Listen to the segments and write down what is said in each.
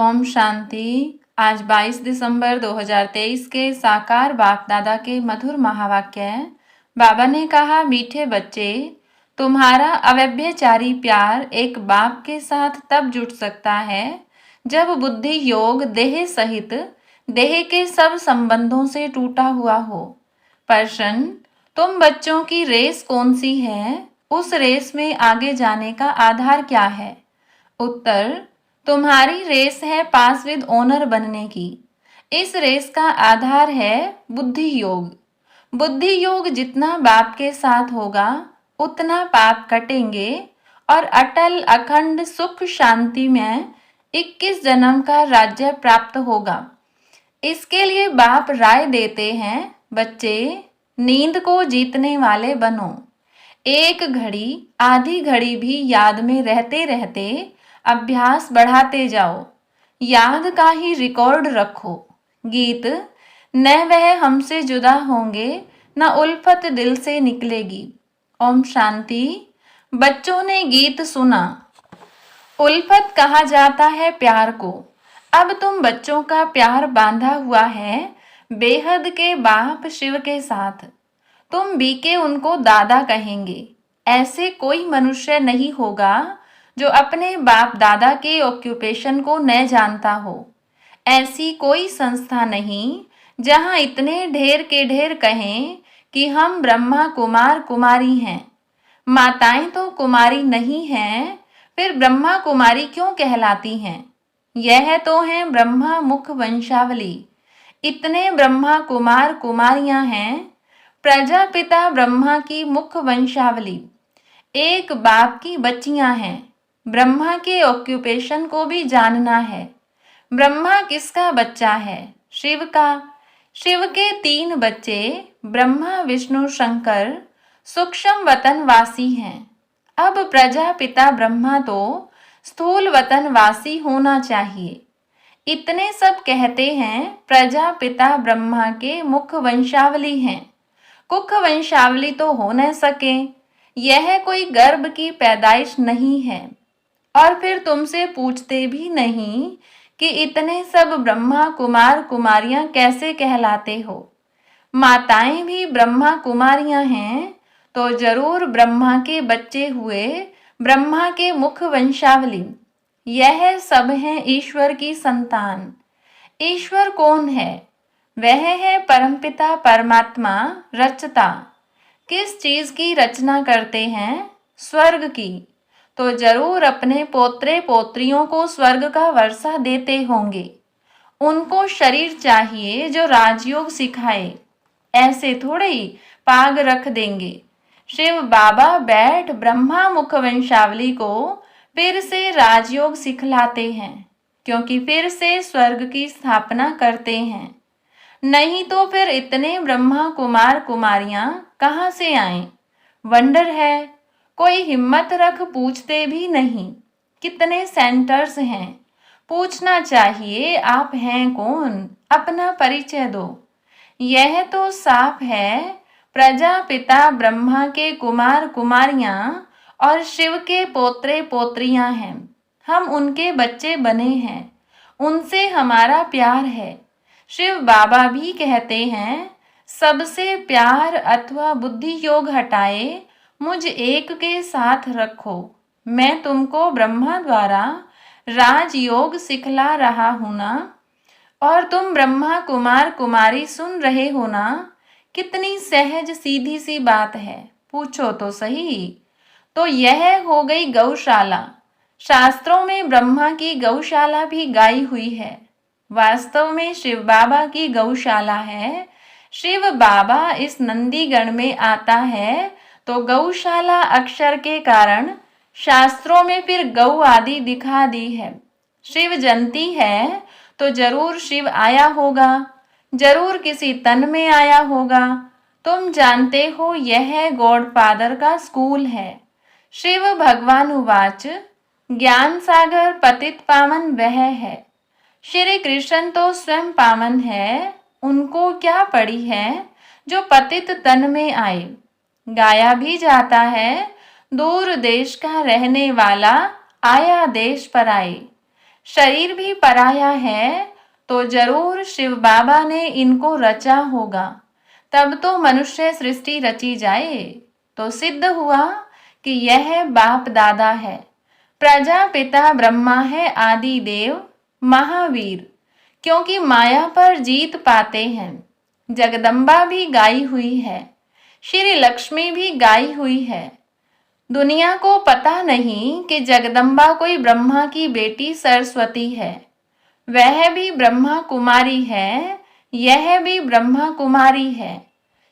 ओम शांति। आज 22 दिसंबर 2023 के साकार बाप दादा के मधुर महावाक्य है। बाबा ने कहा, मीठे बच्चे, तुम्हारा अव्यभिचारी प्यार एक बाप के साथ तब जुट सकता है जब बुद्धि योग देह सहित देह के सब संबंधों से टूटा हुआ हो। प्रश्न, तुम बच्चों की रेस कौन सी है? उस रेस में आगे जाने का आधार क्या है? उत्तर, तुम्हारी रेस है पास विद ओनर बनने की। इस रेस का आधार है बुद्धि योग। बुद्धि योग जितना बाप के साथ होगा उतना पाप कटेंगे और अटल अखंड सुख शांति में 21 जन्म का राज्य प्राप्त होगा। इसके लिए बाप राय देते हैं, बच्चे, नींद को जीतने वाले बनो। एक घड़ी आधी घड़ी भी याद में रहते रहते अभ्यास बढ़ाते जाओ। याद का ही रिकॉर्ड रखो। गीत, न वह हमसे जुदा होंगे न उल्फत दिल से निकलेगी। ओम शांति। बच्चों ने गीत सुना। उल्फत कहा जाता है प्यार को। अब तुम बच्चों का प्यार बांधा हुआ है बेहद के बाप शिव के साथ। तुम बीके उनको दादा कहेंगे। ऐसे कोई मनुष्य नहीं होगा जो अपने बाप दादा के ऑक्यूपेशन को न जानता हो। ऐसी कोई संस्था नहीं जहां इतने ढेर के ढेर कहें कि हम ब्रह्मा कुमार कुमारी हैं। माताएं तो कुमारी नहीं हैं, फिर ब्रह्मा कुमारी क्यों कहलाती हैं? यह तो है ब्रह्मा मुख वंशावली। इतने ब्रह्मा कुमार कुमारियां हैं। प्रजापिता ब्रह्मा की मुख वंशावली। एक बाप की बच्चियां हैं। ब्रह्मा के ऑक्यूपेशन को भी जानना है। ब्रह्मा किसका बच्चा है? शिव का। शिव के 3 बच्चे ब्रह्मा विष्णु शंकर सूक्ष्म वतनवासी हैं। अब प्रजापिता ब्रह्मा तो स्थूल वतनवासी होना चाहिए। इतने सब कहते हैं प्रजापिता ब्रह्मा के मुख वंशावली हैं। कुख वंशावली तो हो न सके। यह कोई गर्भ की पैदाइश नहीं है। और फिर तुमसे पूछते भी नहीं कि इतने सब ब्रह्मा कुमार कुमारियां कैसे कहलाते हो। माताएं भी ब्रह्मा कुमारियां हैं तो जरूर ब्रह्मा के बच्चे हुए, ब्रह्मा के मुख वंशावली। यह सब हैं ईश्वर की संतान। ईश्वर कौन है? वह है परमपिता परमात्मा रचता। किस चीज की रचना करते हैं? स्वर्ग की। तो जरूर अपने पोत्रे पोत्रियों को स्वर्ग का वर्षा देते होंगे। उनको शरीर चाहिए जो राजयोग सिखाए। ऐसे थोड़े ही पाग रख देंगे। शिव बाबा बैठ ब्रह्मा मुख वंशावली को फिर से राजयोग सिखलाते हैं, क्योंकि फिर से स्वर्ग की स्थापना करते हैं। नहीं तो फिर इतने ब्रह्मा कुमार कुमारियां कहाँ से आए? वंडर है। कोई हिम्मत रख पूछते भी नहीं। कितने सेंटर्स हैं? पूछना चाहिए, आप हैं कौन? अपना परिचय दो। यह तो साफ है प्रजापिता ब्रह्मा के कुमार कुमारियां और शिव के पोत्रे पोत्रियां हैं। हम उनके बच्चे बने हैं। उनसे हमारा प्यार है। शिव बाबा भी कहते हैं, सबसे प्यार अथवा बुद्धि योग हटाए मुझ एक के साथ रखो। मैं तुमको ब्रह्मा द्वारा राजयोग सिखला रहा हूं ना, और तुम ब्रह्मा कुमार कुमारी सुन रहे हो ना। कितनी सहज सीधी सी बात है, पूछो तो सही। तो यह हो गई गौशाला। शास्त्रों में ब्रह्मा की गौशाला भी गाई हुई है। वास्तव में शिव बाबा की गौशाला है। शिव बाबा इस नंदीगण में आता है तो गौशाला अक्षर के कारण शास्त्रों में फिर गौ आदि दिखा दी है। शिव जंती है तो जरूर शिव आया होगा, जरूर किसी तन में आया होगा। तुम जानते हो यह गॉड फादर का स्कूल है। शिव भगवान उवाच, ज्ञान सागर पतित पावन वह है। श्री कृष्ण तो स्वयं पावन है। उनको क्या पड़ी है जो पतित तन में आए? गाया भी जाता है, दूर देश का रहने वाला आया देश पर आए। शरीर भी पराया है तो जरूर शिव बाबा ने इनको रचा होगा, तब तो मनुष्य सृष्टि रची जाए। तो सिद्ध हुआ कि यह बाप दादा है। प्रजापिता ब्रह्मा है आदि देव महावीर, क्योंकि माया पर जीत पाते हैं। जगदम्बा भी गाई हुई है, श्री लक्ष्मी भी गाई हुई है। दुनिया को पता नहीं कि जगदम्बा कोई ब्रह्मा की बेटी सरस्वती है। वह भी ब्रह्मा कुमारी है, यह भी ब्रह्मा कुमारी है।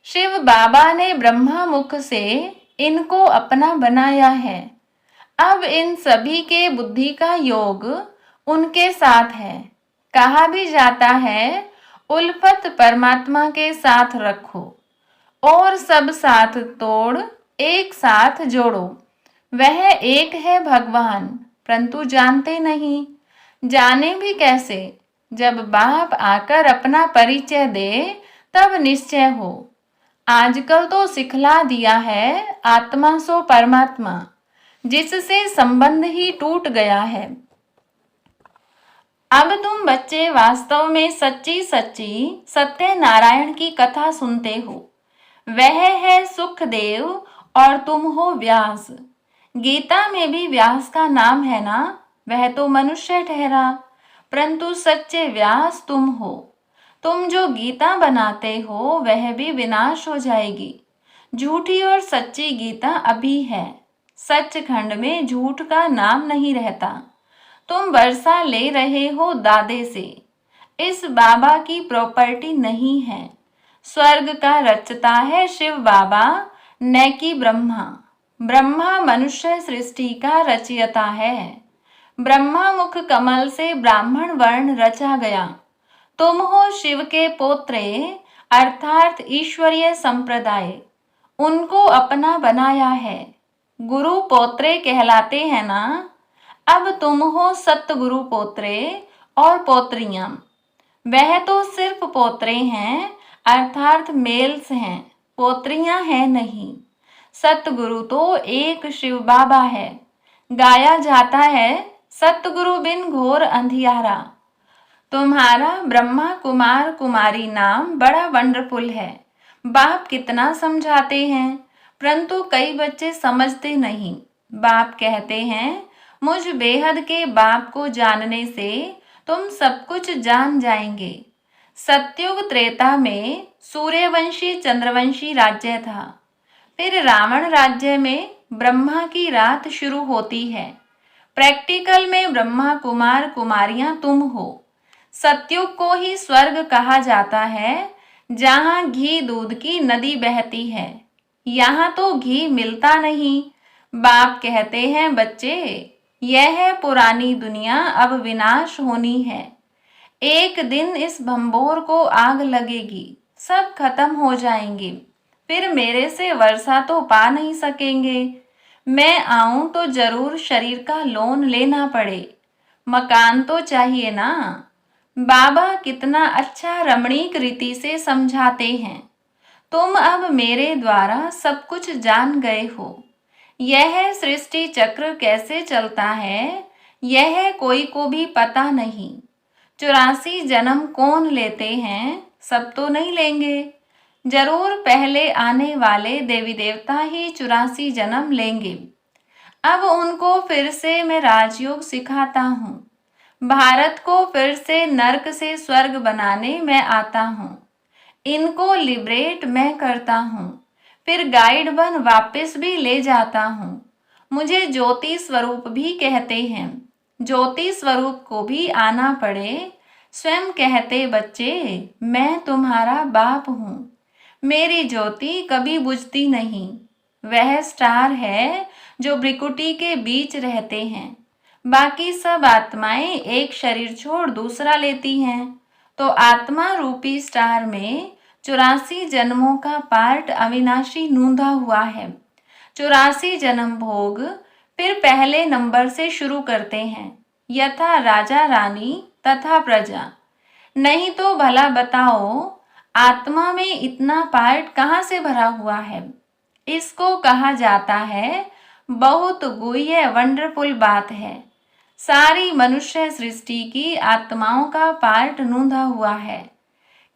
शिव बाबा ने ब्रह्मा मुख से इनको अपना बनाया है। अब इन सभी के बुद्धि का योग उनके साथ है। कहा भी जाता है उल्फत परमात्मा के साथ रखो और सब साथ तोड़ एक साथ जोड़ो। वह एक है भगवान, परंतु जानते नहीं। जाने भी कैसे? जब बाप आकर अपना परिचय दे तब निश्चय हो। आजकल तो सिखला दिया है आत्मा सो परमात्मा, जिससे संबंध ही टूट गया है। अब तुम बच्चे वास्तव में सच्ची सच्ची सत्यनारायण की कथा सुनते हो। वह है सुखदेव और तुम हो व्यास। गीता में भी व्यास का नाम है ना, वह तो मनुष्य ठहरा, परंतु सच्चे व्यास तुम हो। तुम जो गीता बनाते हो वह भी विनाश हो जाएगी। झूठी और सच्ची गीता अभी है, सचखंड में झूठ का नाम नहीं रहता। तुम वर्षा ले रहे हो दादे से, इस बाबा की प्रॉपर्टी नहीं है। स्वर्ग का रचता है शिव बाबा, न कि ब्रह्मा। ब्रह्मा मनुष्य सृष्टि का रचयिता है। ब्रह्मा मुख कमल से ब्राह्मण वर्ण रचा गया। तुम हो शिव के पोत्रे, अर्थात ईश्वरीय संप्रदाय। उनको अपना बनाया है। गुरु पोत्रे कहलाते हैं ना। अब तुम हो सतगुरु पोत्रे और पोत्रियां। वह तो सिर्फ पोत्रे हैं, अर्थात मेल्स हैं, पोत्रियां हैं नहीं। सतगुरु तो एक शिव बाबा है। गाया जाता है सतगुरु बिन घोर अंधियारा। तुम्हारा ब्रह्मा कुमार कुमारी नाम बड़ा वंडरफुल है। बाप कितना समझाते हैं, परंतु कई बच्चे समझते नहीं। बाप कहते हैं मुझ बेहद के बाप को जानने से तुम सब कुछ जान जाएंगे। सतयुग त्रेता में सूर्यवंशी चंद्रवंशी राज्य था। फिर रावण राज्य में ब्रह्मा की रात शुरू होती है। प्रैक्टिकल में ब्रह्मा कुमार कुमारियां तुम हो। सतयुग को ही स्वर्ग कहा जाता है, जहां घी दूध की नदी बहती है। यहाँ तो घी मिलता नहीं। बाप कहते हैं बच्चे, यह पुरानी दुनिया अब विनाश होनी है। एक दिन इस भंबोर को आग लगेगी, सब खत्म हो जाएंगे। फिर मेरे से वर्षा तो पा नहीं सकेंगे। मैं आऊं तो जरूर शरीर का लोन लेना पड़े। मकान तो चाहिए ना। बाबा कितना अच्छा रमणीक रीति से समझाते हैं। तुम अब मेरे द्वारा सब कुछ जान गए हो। यह सृष्टि चक्र कैसे चलता है, यह कोई को भी पता नहीं। 84 जन्म कौन लेते हैं, सब तो नहीं लेंगे। जरूर पहले आने वाले देवी देवता ही 84 जन्म लेंगे। अब उनको फिर से मैं राजयोग सिखाता हूँ। भारत को फिर से नर्क से स्वर्ग बनाने मैं आता हूँ। इनको लिबरेट मैं करता हूँ, फिर गाइड बन वापस भी ले जाता हूँ। मुझे ज्योति स्वरूप भी कहते हैं। ज्योति स्वरूप को भी आना पड़े। स्वयं कहते बच्चे, मैं तुम्हारा बाप हूँ। मेरी ज्योति कभी बुझती नहीं। वह स्टार है जो भ्रिकुटी के बीच रहते हैं। बाकी सब आत्माएं एक शरीर छोड़ दूसरा लेती हैं। तो आत्मा रूपी स्टार में 84 जन्मों का पार्ट अविनाशी नूंधा हुआ है। 84 जन्म भोग फिर पहले नंबर से शुरू करते हैं, यथा राजा रानी तथा प्रजा। नहीं तो भला बताओ, आत्मा में इतना पार्ट कहाँ से भरा हुआ है? इसको कहा जाता है बहुत गुह्य वंडरफुल बात है। सारी मनुष्य सृष्टि की आत्माओं का पार्ट नूंधा हुआ है।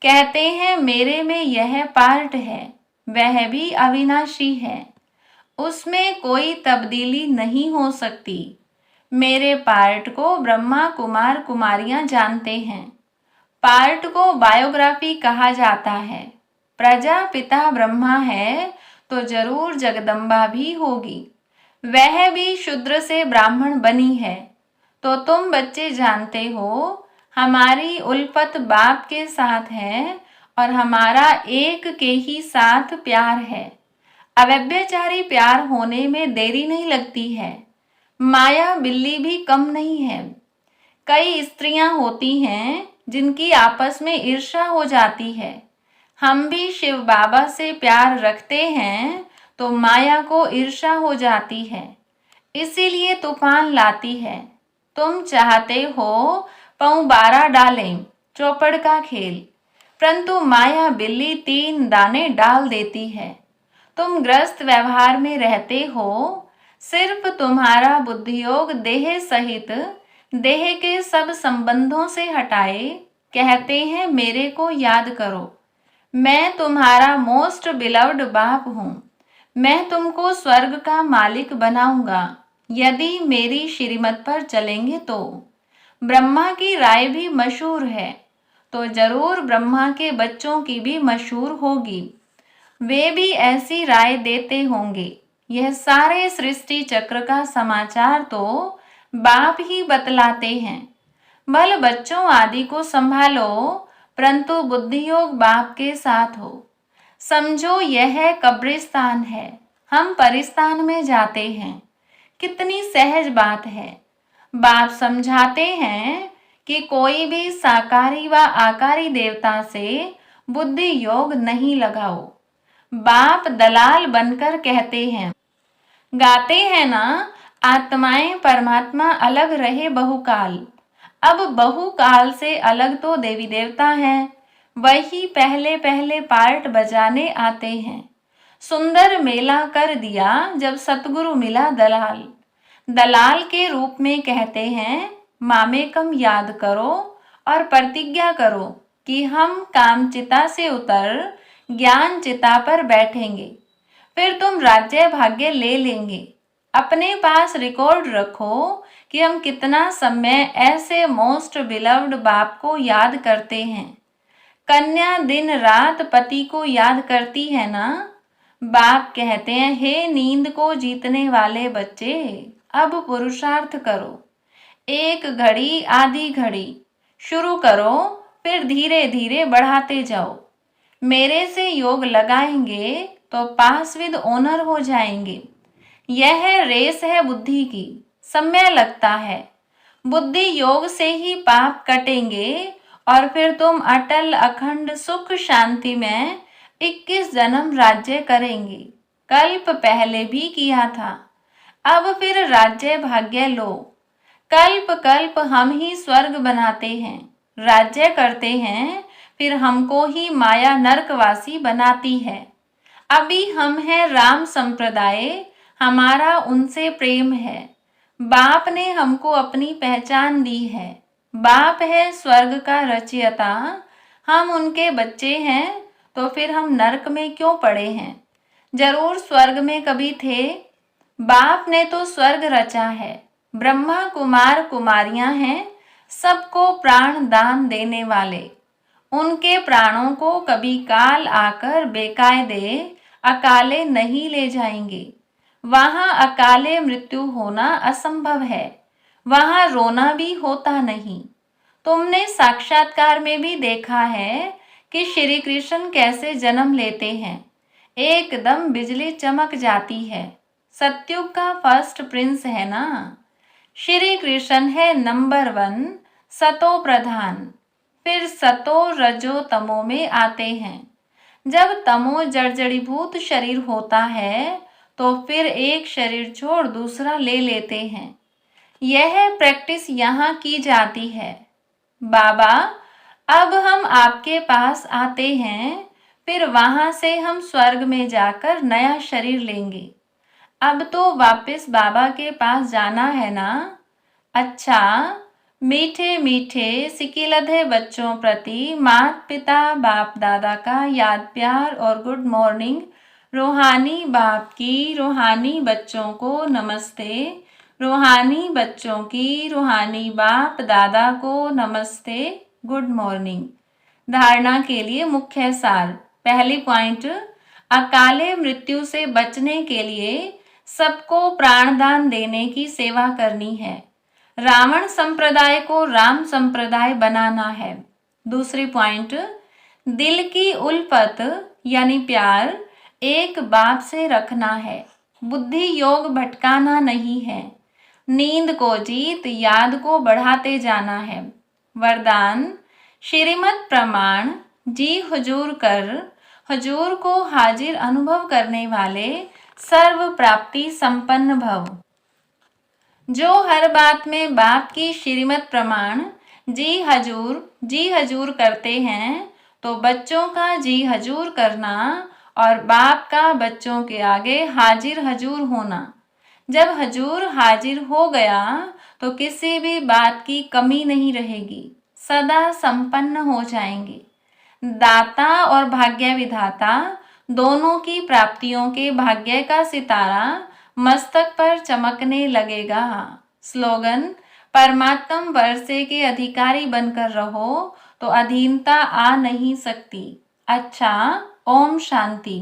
कहते हैं मेरे में यह पार्ट है, वह भी अविनाशी है, उसमें कोई तब्दीली नहीं हो सकती। मेरे पार्ट को ब्रह्मा कुमार कुमारियां जानते हैं। पार्ट को बायोग्राफी कहा जाता है। प्रजापिता ब्रह्मा है तो जरूर जगदम्बा भी होगी, वह भी शूद्र से ब्राह्मण बनी है। तो तुम बच्चे जानते हो हमारी उल्फत बाप के साथ है और हमारा एक के ही साथ प्यार है। अव्यभिचारी प्यार होने में देरी नहीं लगती है। माया बिल्ली भी कम नहीं है। कई स्त्रियां होती हैं जिनकी आपस में ईर्ष्या हो जाती है। हम भी शिव बाबा से प्यार रखते हैं तो माया को ईर्ष्या हो जाती है, इसीलिए तूफान लाती है। तुम चाहते हो पौ 12 डालें, चौपड़ का खेल, परंतु माया बिल्ली 3 दाने डाल देती है। तुम ग्रस्त व्यवहार में रहते हो। सिर्फ तुम्हारा बुद्धियोग देह सहित देह के सब संबंधों से हटाए कहते हैं मेरे को याद करो। मैं तुम्हारा मोस्ट बिलव्ड बाप हूँ। मैं तुमको स्वर्ग का मालिक बनाऊंगा यदि मेरी श्रीमत पर चलेंगे तो। ब्रह्मा की राय भी मशहूर है तो जरूर ब्रह्मा के बच्चों की भी मशहूर होगी। वे भी ऐसी राय देते होंगे। यह सारे सृष्टि चक्र का समाचार तो बाप ही बतलाते हैं। भल बच्चों आदि को संभालो, परंतु बुद्धियोग बाप के साथ हो। समझो यह कब्रिस्तान है, हम परिस्तान में जाते हैं। कितनी सहज बात है। बाप समझाते हैं कि कोई भी साकारी व आकारी देवता से बुद्धि योग नहीं लगाओ। बाप दलाल बनकर कहते हैं, गाते हैं ना, आत्माएं परमात्मा अलग रहे बहुकाल। अब बहुकाल से अलग तो देवी देवता हैं, वही पहले पहले पार्ट बजाने आते हैं। सुंदर मेला कर दिया जब सतगुरु मिला दलाल। दलाल के रूप में कहते हैं मामेकम याद करो और प्रतिज्ञा करो कि हम कामचिता से उतर ज्ञान चिता पर बैठेंगे, फिर तुम राज्य भाग्य ले लेंगे। अपने पास रिकॉर्ड रखो कि हम कितना समय ऐसे मोस्ट बिलव्ड बाप को याद करते हैं। कन्या दिन रात पति को याद करती है ना। बाप कहते हैं हे नींद को जीतने वाले बच्चे, अब पुरुषार्थ करो। एक घड़ी आधी घड़ी शुरू करो, फिर धीरे धीरे बढ़ाते जाओ। मेरे से योग लगाएंगे तो पास विद ऑनर हो जाएंगे। यह रेस है बुद्धि की, समय लगता है। बुद्धि योग से ही पाप कटेंगे और फिर तुम अटल अखंड सुख शांति में 21 जन्म राज्य करेंगे। कल्प पहले भी किया था, अब फिर राज्य भाग्य लो। कल्प कल्प हम ही स्वर्ग बनाते हैं, राज्य करते हैं, फिर हमको ही माया नरकवासी बनाती है। अभी हम हैं राम संप्रदाय, हमारा उनसे प्रेम है। बाप ने हमको अपनी पहचान दी है। बाप है स्वर्ग का रचयिता, हम उनके बच्चे हैं, तो फिर हम नरक में क्यों पड़े हैं? जरूर स्वर्ग में कभी थे। बाप ने तो स्वर्ग रचा है। ब्रह्मा कुमार कुमारियां हैं, सबको प्राण दान देने वाले। उनके प्राणों को कभी काल आकर बेकायदे अकाले नहीं ले जाएंगे। वहां अकाले मृत्यु होना असंभव है, वहां रोना भी होता नहीं। तुमने साक्षात्कार में भी देखा है कि श्री कृष्ण कैसे जन्म लेते हैं। एकदम बिजली चमक जाती है। सत्युग का फर्स्ट प्रिंस है ना। श्री कृष्ण है नंबर 1 सतो प्रधान। फिर सतो रजो तमो में आते हैं। जब तमो जर्जड़ीभूत शरीर होता है तो फिर एक शरीर छोड़ दूसरा ले लेते हैं। यह प्रैक्टिस यहाँ की जाती है। बाबा अब हम आपके पास आते हैं, फिर वहां से हम स्वर्ग में जाकर नया शरीर लेंगे। अब तो वापस बाबा के पास जाना है ना। अच्छा, मीठे मीठे सिकिलधे बच्चों प्रति माता पिता बाप दादा का याद प्यार और गुड मॉर्निंग। रूहानी बाप की रूहानी बच्चों को नमस्ते। रूहानी बच्चों की रूहानी बाप दादा को नमस्ते, गुड मॉर्निंग। धारणा के लिए मुख्य सार। पहली पॉइंट, अकाले मृत्यु से बचने के लिए सबको प्राणदान देने की सेवा करनी है। रावण संप्रदाय को राम संप्रदाय बनाना है। दूसरी पॉइंट, दिल की उल्फत यानी प्यार एक बाप से रखना है। बुद्धि योग भटकाना नहीं है। नींद को जीत याद को बढ़ाते जाना है। वरदान, श्रीमत प्रमाण जी हुजूर कर, हुजूर को हाजिर अनुभव करने वाले सर्व प्राप्ति संपन्न भव। जो हर बात में बाप की श्रीमत प्रमाण जी हजूर करते हैं, तो बच्चों का जी हजूर करना और बाप का बच्चों के आगे हाजिर हजूर होना। जब हजूर हाजिर हो गया तो किसी भी बात की कमी नहीं रहेगी, सदा संपन्न हो जाएंगे। दाता और भाग्य विधाता दोनों की प्राप्तियों के भाग्य का सितारा मस्तक पर चमकने लगेगा। स्लोगन, परमात्म वर्षे के अधिकारी बनकर रहो तो अधीनता आ नहीं सकती। अच्छा, ओम शांति।